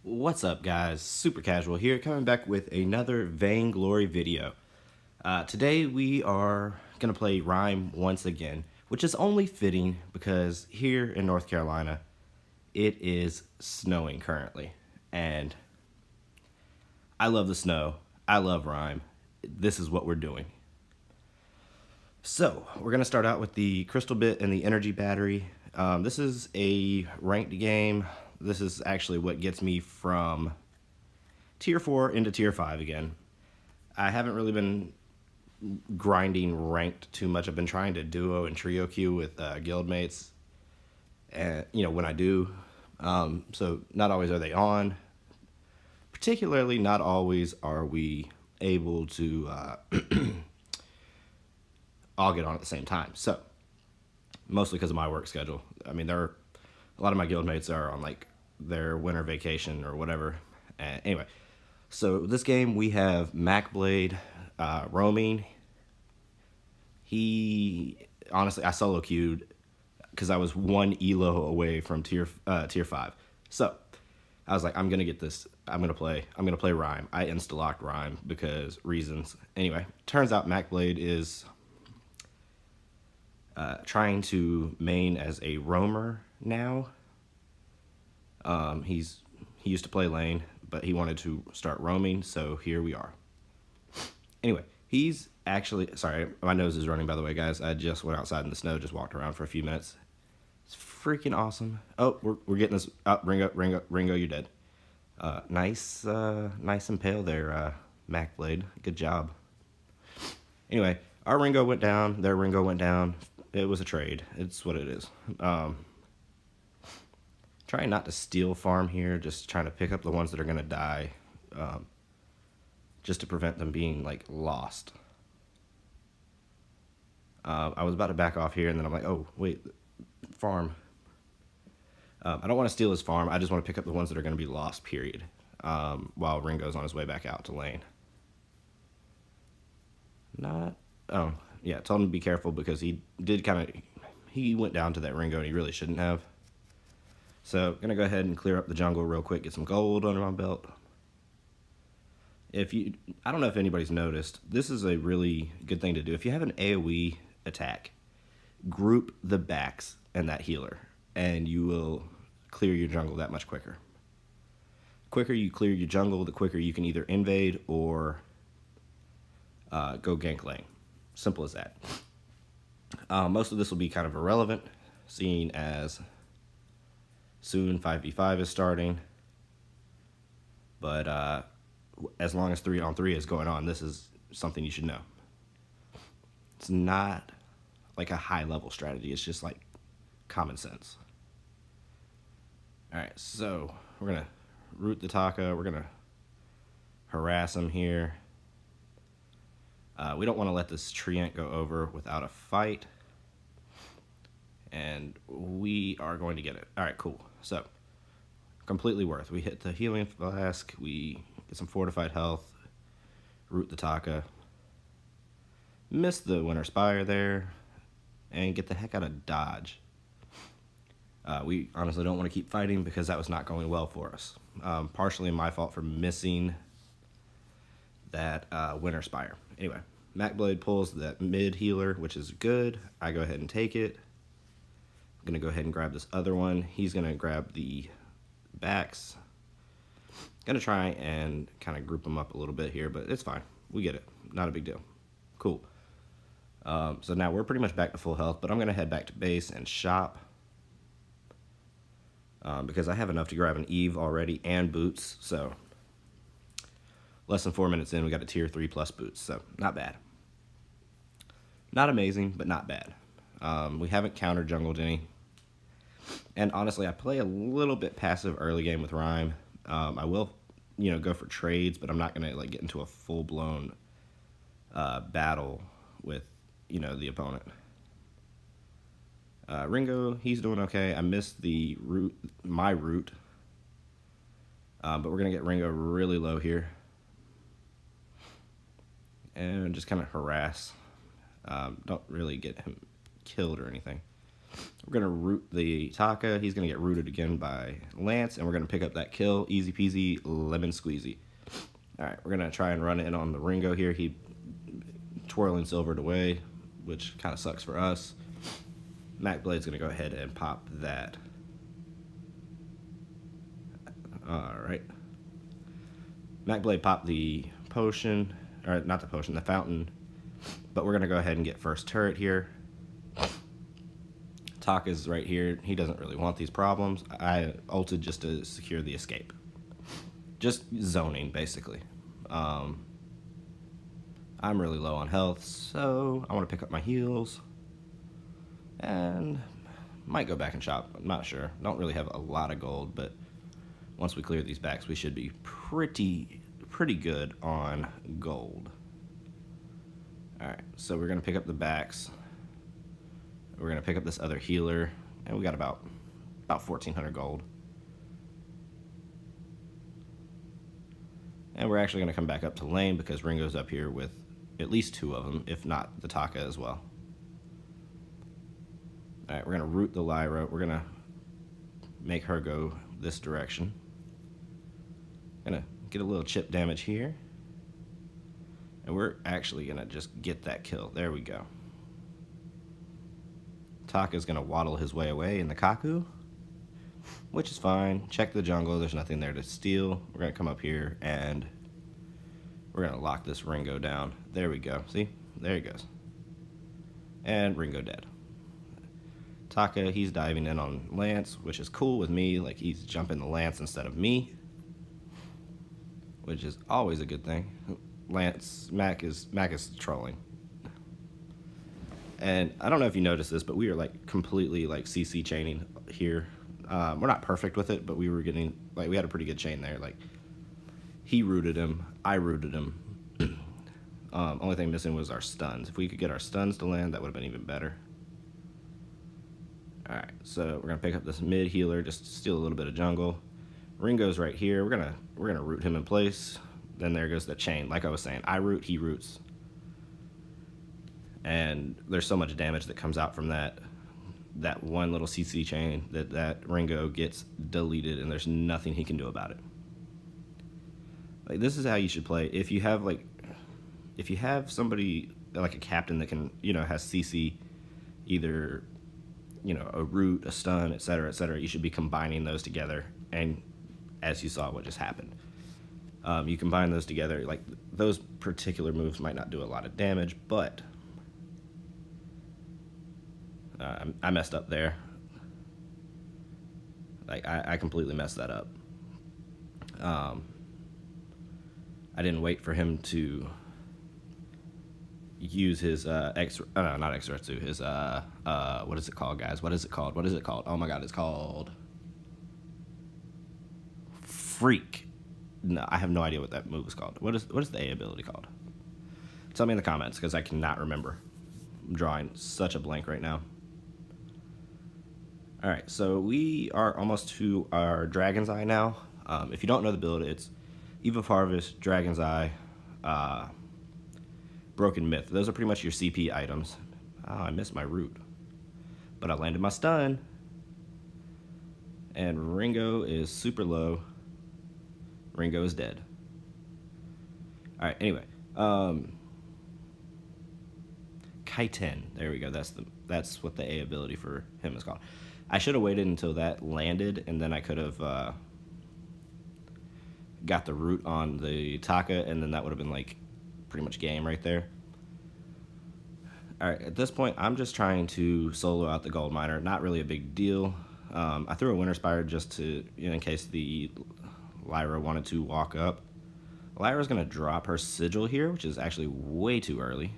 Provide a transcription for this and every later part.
What's up, guys? Super Casual here, coming back with another Vainglory video. Today we are going to play Reim once again, which is only fitting because here in North Carolina, it is snowing currently. And I love the snow. I love Reim. This is what we're doing. So, we're going to start out with the crystal bit and the energy battery. This is a ranked game. This is actually what gets me from tier 4 into tier 5 again. I haven't really been grinding ranked too much. I've been trying to duo and trio queue with guildmates, and when I do. So not always are they on. Particularly, not always are we able to all get on at the same time. So mostly because of my work schedule. I mean, a lot of my guildmates are on like their winter vacation or whatever. Anyway, so this game we have MacBlade roaming. He honestly, I solo queued because I was one elo away from tier 5. So I was like, I'm gonna get this. I'm gonna play Reim. I insta locked Reim because reasons. Anyway, turns out MacBlade is trying to main as a roamer now. He used to play lane, but he wanted to start roaming, so here we are. Anyway, he's actually, sorry, my nose is running, by the way, guys. I just went outside in the snow, just walked around for a few minutes. It's freaking awesome. Oh, we're getting this up. Ringo, you're dead. Nice and pale there, MacBlade. Good job. Anyway, our Ringo went down, their Ringo went down. It was a trade. It's what it is. Trying not to steal farm here, just trying to pick up the ones that are going to die, just to prevent them being, like, lost. I was about to back off here, and then I'm like, oh, wait, farm. I don't want to steal his farm. I just want to pick up the ones that are going to be lost, period, while Ringo's on his way back out to lane. Oh, yeah, told him to be careful because he went down to that Ringo, and he really shouldn't have. So, gonna go ahead and clear up the jungle real quick, get some gold under my belt. I don't know if anybody's noticed, this is a really good thing to do. If you have an AoE attack, group the backs and that healer, and you will clear your jungle that much quicker. The quicker you clear your jungle, the quicker you can either invade or go gank lane. Simple as that. Most of this will be kind of irrelevant, seeing as soon 5v5 is starting, but as long as 3-on-3 is going on, this is something you should know. It's not like a high level strategy, it's just like common sense. Alright, so we're gonna root the Taka, we're gonna harass him here. We don't want to let this treant go over without a fight. And we are going to get it. Alright, cool. So, completely worth. We hit the healing flask, we get some fortified health, root the Taka, miss the Winter Spire there, and get the heck out of dodge. We honestly don't want to keep fighting because that was not going well for us. Partially my fault for missing that Winter Spire. Anyway, MacBlade pulls that mid healer, which is good. I go ahead and take it. I'm going to go ahead and grab this other one. He's going to grab the backs. Going to try and kind of group them up a little bit here, but it's fine. We get it. Not a big deal. Cool. So now we're pretty much back to full health, but I'm going to head back to base and shop. Because I have enough to grab an Eve already and boots, so less than 4 minutes in, we got a tier 3 plus boots, so not bad. Not amazing, but not bad. We haven't counter jungled any. And honestly, I play a little bit passive early game with Reim. I will, go for trades, but I'm not going to like get into a full-blown battle with, the opponent. Ringo, he's doing okay. I missed my root. But we're going to get Ringo really low here. And just kind of harass. Don't really get him killed or anything. We're going to root the Taka. He's going to get rooted again by Lance, and we're going to pick up that kill. Easy peasy, lemon squeezy. All right, we're going to try and run in on the Ringo here. He twirling silvered away, which kind of sucks for us. Mac Blade's going to go ahead and pop that. All right. Mac Blade popped the potion, or not the potion, the fountain. But we're going to go ahead and get first turret here. Taka's right here. He doesn't really want these problems. I ulted just to secure the escape. Just zoning, basically. I'm really low on health, so I want to pick up my heals. And might go back and shop. I'm not sure. Don't really have a lot of gold, but once we clear these backs, we should be pretty good on gold. Alright, so we're going to pick up the backs. We're going to pick up this other healer, and we got about 1,400 gold. And we're actually going to come back up to lane because Ringo's up here with at least 2 of them, if not the Taka as well. Alright, we're going to root the Lyra. We're going to make her go this direction. Going to get a little chip damage here. And we're actually going to just get that kill. There we go. Taka's going to waddle his way away in the Kaku, which is fine. Check the jungle. There's nothing there to steal. We're going to come up here, and we're going to lock this Ringo down. There we go. See? There he goes. And Ringo dead. Taka, he's diving in on Lance, which is cool with me. Like, he's jumping the Lance instead of me, which is always a good thing. Mac is trolling. And I don't know if you noticed this, but we are like completely like CC chaining here. We're not perfect with it, but we were getting, like, we had a pretty good chain there. Like, he rooted him, I rooted him. Only thing missing was our stuns. If we could get our stuns to land, that would have been even better. Alright, so we're gonna pick up this mid healer, just steal a little bit of jungle. Ringo's right here. We're gonna root him in place. Then there goes the chain. Like I was saying, I root, he roots. And there's so much damage that comes out from that one little CC chain that Ringo gets deleted, and there's nothing he can do about it. Like, this is how you should play. If you have somebody like a captain that can, has CC, either, a root, a stun, etc., you should be combining those together. And as you saw what just happened, you combine those together. Like, those particular moves might not do a lot of damage, but I messed up there. Like, I completely messed that up. I didn't wait for him to use his not X-Retsu, his what is it called, guys? What is it called? Oh my god, it's called Freak. No, I have no idea what that move is called. What is the A ability called? Tell me in the comments, because I cannot remember. I'm drawing such a blank right now. Alright, so we are almost to our Dragon's Eye now. If you don't know the build, it's Eve of Harvest, Dragon's Eye, Broken Myth. Those are pretty much your CP items. Oh, I missed my root. But I landed my stun. And Ringo is super low. Ringo is dead. Alright, anyway. Kaiten. There we go. That's what the A ability for him is called. I should have waited until that landed, and then I could have got the root on the Taka, and then that would have been like pretty much game right there. Alright, at this point, I'm just trying to solo out the gold miner. Not really a big deal. I threw a Winter Spire just to, in case the Lyra wanted to walk up. Lyra's going to drop her sigil here, which is actually way too early.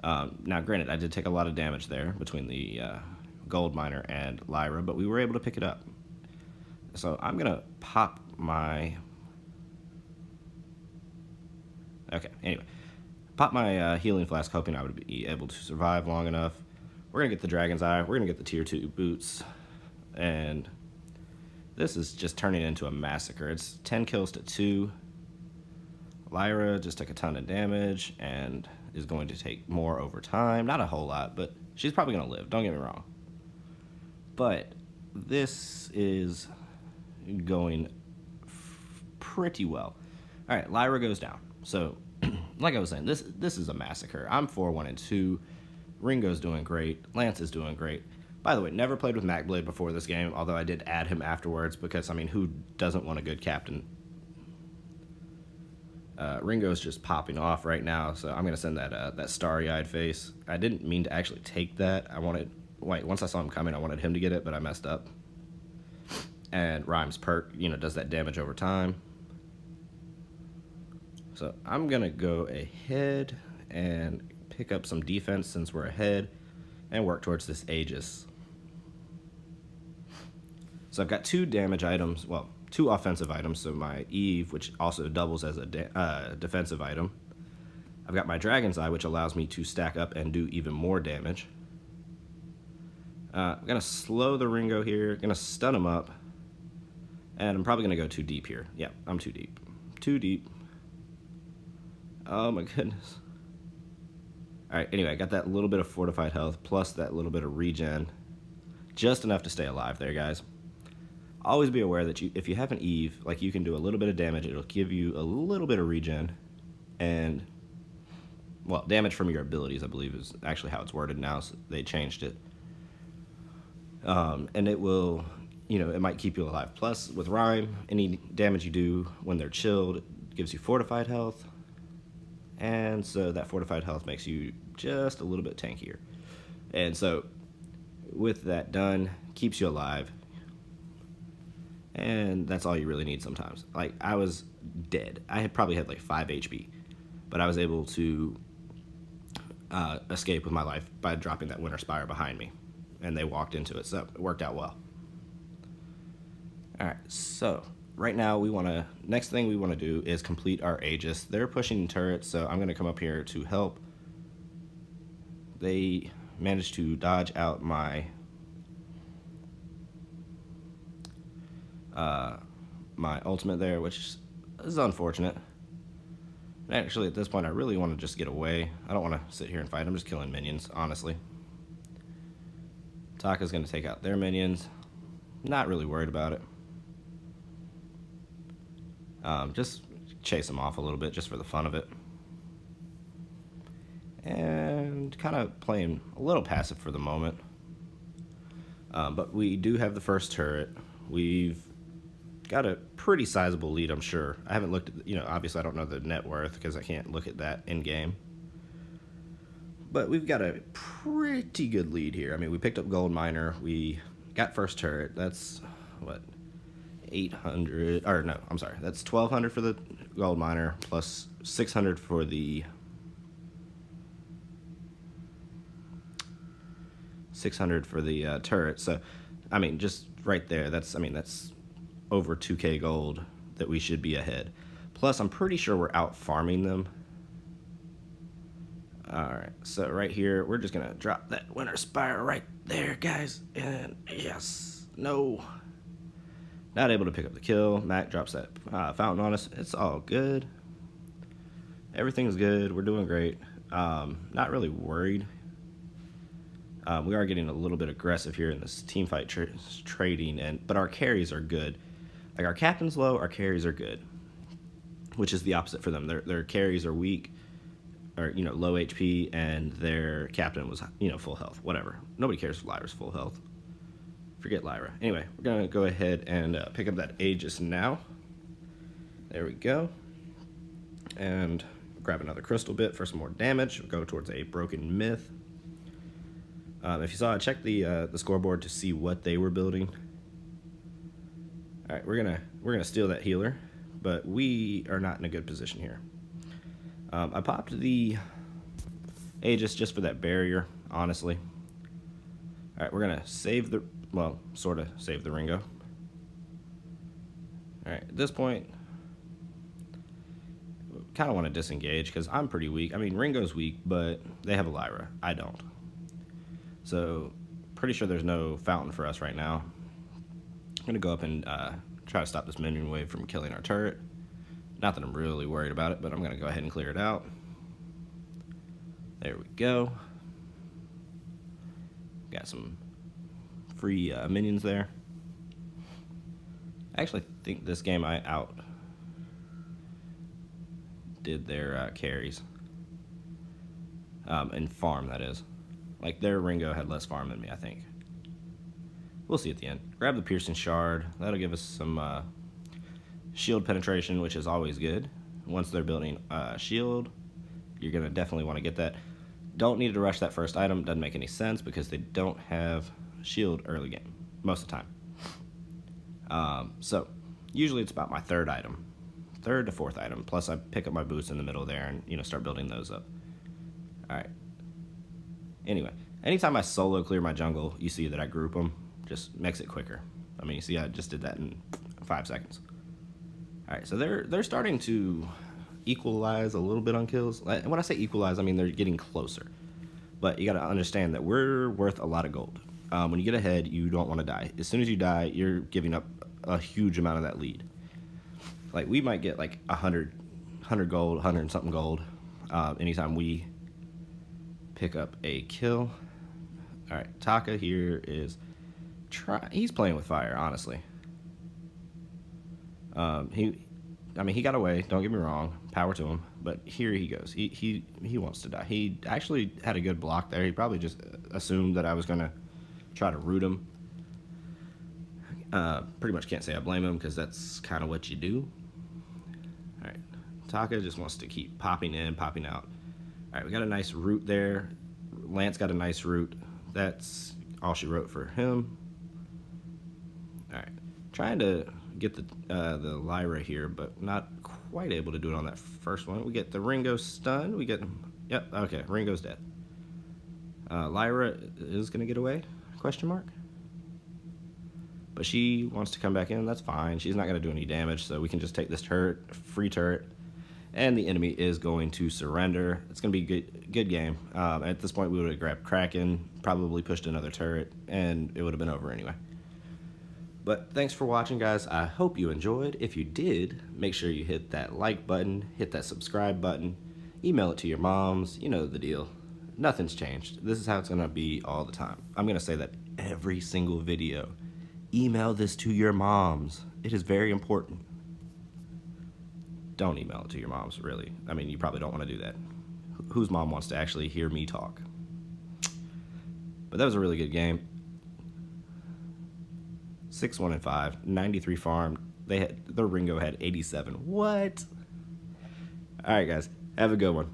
Now, granted, I did take a lot of damage there between the gold miner and Lyra, but we were able to pick it up. So I'm going to pop my... Okay, anyway. Pop my healing flask, hoping I would be able to survive long enough. We're going to get the Dragon's Eye. We're going to get the tier 2 boots. And this is just turning into a massacre. It's 10 kills to 2. Lyra just took a ton of damage and is going to take more over time. Not a whole lot, but She's probably going to live, don't get me wrong. But this is going pretty well. All right, Lyra goes down. So, like I was saying, this is a massacre. I'm 4-1-2. Ringo's doing great. Lance is doing great. By the way, never played with MacBlade before this game, although I did add him afterwards because, I mean, who doesn't want a good captain? Ringo's just popping off right now, so I'm going to send that starry-eyed face. I didn't mean to actually take that. Once I saw him coming, I wanted him to get it, but I messed up. And Reim's perk, does that damage over time. So I'm going to go ahead and pick up some defense since we're ahead and work towards this Aegis. So I've got 2 damage items, well, 2 offensive items, so my Eve, which also doubles as a defensive item. I've got my Dragon's Eye, which allows me to stack up and do even more damage. I'm going to slow the Ringo here, going to stun him up, and I'm probably going to go too deep here. Yeah, I'm too deep. Too deep. Oh my goodness. Alright, anyway, I got that little bit of fortified health, plus that little bit of regen. Just enough to stay alive there, guys. Always be aware that if you have an Eve, like, you can do a little bit of damage, it'll give you a little bit of regen, and, well, damage from your abilities, I believe, is actually how it's worded now, so they changed it. And it will, it might keep you alive. Plus, with Reim, any damage you do when they're chilled gives you fortified health, and so that fortified health makes you just a little bit tankier. And so, with that done, keeps you alive. And that's all you really need sometimes. Like, I was dead. I had probably had like 5 HP. But I was able to escape with my life by dropping that Winter Spire behind me. And they walked into it, so it worked out well. Alright, so right now next thing we want to do is complete our Aegis. They're pushing turrets, so I'm going to come up here to help. They managed to dodge out my ultimate there, which is unfortunate. Actually, at this point, I really want to just get away. I don't want to sit here and fight. I'm just killing minions, honestly. Taka's going to take out their minions. Not really worried about it. Just chase them off a little bit, just for the fun of it. And kind of playing a little passive for the moment. But we do have the first turret. We've got a pretty sizable lead, I'm sure. I haven't looked at, obviously I don't know the net worth because I can't look at that in game. But we've got a pretty good lead here. I mean, we picked up Gold Miner. We got first turret. That's, what, 800, or no, I'm sorry. That's 1,200 for the Gold Miner plus 600 for the 600 for the turret. So, I mean, just right there, that's over 2k gold that we should be ahead. Plus, I'm pretty sure we're out farming them. Alright, so right here, we're just going to drop that Winter Spire right there, guys. And yes, no. Not able to pick up the kill. Mac drops that fountain on us. It's all good. Everything's good. We're doing great. Not really worried. We are getting a little bit aggressive here in this team fight trading, but our carries are good. Like, our captain's low, our carries are good, which is the opposite for them. Their carries are weak, or low HP, and their captain was full health. Whatever. Nobody cares if Lyra's full health. Forget Lyra. Anyway, we're gonna go ahead and pick up that Aegis now. There we go. And grab another crystal bit for some more damage. We'll go towards a broken myth. If you saw, I checked the scoreboard to see what they were building. All right, we're gonna steal that healer, but we are not in a good position here. I popped the Aegis just for that barrier, honestly. All right, we're gonna save the, well, sort of save the Ringo. All right, at this point, kind of want to disengage because I'm pretty weak. I mean, Ringo's weak, but they have a Lyra. I don't. So, pretty sure there's no fountain for us right now. I'm going to go up and try to stop this minion wave from killing our turret. Not that I'm really worried about it, but I'm going to go ahead and clear it out. There we go. Got some free minions there. I actually think this game I did their carries. And farm, that is. Like, their Ringo had less farm than me, I think. We'll see at the end. Grab the Piercing Shard. That'll give us some shield penetration, which is always good. Once they're building shield, you're going to definitely want to get that. Don't need to rush that first item. Doesn't make any sense because they don't have shield early game most of the time. So usually it's about my third to fourth item. Plus I pick up my boots in the middle there and start building those up. All right. Anyway, anytime I solo clear my jungle, you see that I group them. Just makes it quicker. I mean, you see, I just did that in 5 seconds. All right, so they're starting to equalize a little bit on kills. And when I say equalize, I mean they're getting closer. But you got to understand that we're worth a lot of gold. When you get ahead, you don't want to die. As soon as you die, you're giving up a huge amount of that lead. Like, we might get like 100 gold, 100 and something gold anytime we pick up a kill. All right, Taka here is he's playing with fire, honestly. He got away, don't get me wrong, power to him, but here he goes. He wants to die. He actually had a good block there. He probably just assumed that I was going to try to root him. Pretty much can't say I blame him because that's kind of what you do. All right, Taka just wants to keep popping in, popping out. All right, we got a nice root there. Lance got a nice root. That's all she wrote for him. All right, trying to get the Lyra here, but not quite able to do it on that first one. We get the Ringo stunned. We get, yep, okay, Ringo's dead. Lyra is gonna get away? Question mark. But she wants to come back in. That's fine. She's not gonna do any damage, so we can just take this turret, free turret, and the enemy is going to surrender. It's gonna be good game. At this point, we would have grabbed Kraken, probably pushed another turret, and it would have been over anyway. But thanks for watching, guys. I hope you enjoyed. If you did, make sure you hit that like button, hit that subscribe button, email it to your moms. You know the deal. Nothing's changed. This is how it's gonna be all the time. I'm gonna say that every single video. Email this to your moms. It is very important. Don't email it to your moms, really. I mean, you probably don't want to do that. Whose mom wants to actually hear me talk? But that was a really good game. 6-1-5, 93 farm. Their Ringo had 87. What? All right, guys. Have a good one.